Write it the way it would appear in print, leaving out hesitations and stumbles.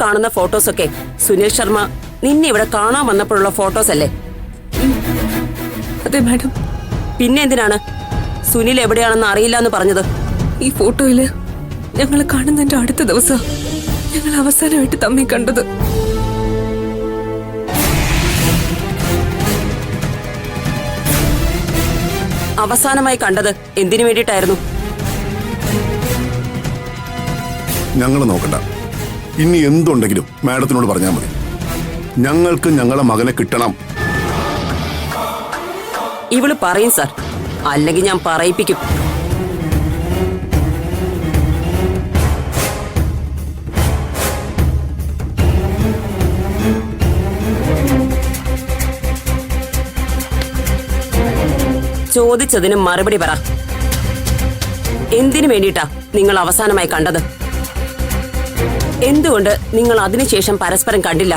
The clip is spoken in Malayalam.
കാണുന്ന ഫോട്ടോസൊക്കെ സുനിൽ ശർമ്മ നിന്നെ ഇവിടെ കാണാൻ വന്നപ്പോഴുള്ള ഫോട്ടോസ് അല്ലേ? അതെ മാഡം. പിന്നെ എന്തിനാണ് സുനിൽ എവിടെയാണെന്ന് അറിയില്ല എന്ന് പറഞ്ഞത്? ഈ ഫോട്ടോയില് ഞങ്ങൾ കാണുന്നതിന്റെ അടുത്ത ദിവസം ഞങ്ങൾ അവസാനമായിട്ട് തമ്മി കണ്ടത്. അവസാനമായി കണ്ടത് എന്തിനു വേണ്ടിയിട്ടായിരുന്നു? ഞങ്ങൾ നോക്കണ്ട. ഇനി എന്തുണ്ടെങ്കിലും മാഡത്തിനോട് പറഞ്ഞാൽ മതി. ഞങ്ങൾക്ക് ഞങ്ങളെ മകനെ കിട്ടണം. ഇവള് പറയും സാർ, അല്ലെങ്കിൽ ഞാൻ പറയിപ്പിക്കും. ചോദിച്ചതിന് മറുപടി പറ. എന്തിനു വേണ്ടിയിട്ടാ നിങ്ങൾ അവസാനമായി കണ്ടത്? എന്തുകൊണ്ട് നിങ്ങൾ അതിനുശേഷം പരസ്പരം കണ്ടില്ല?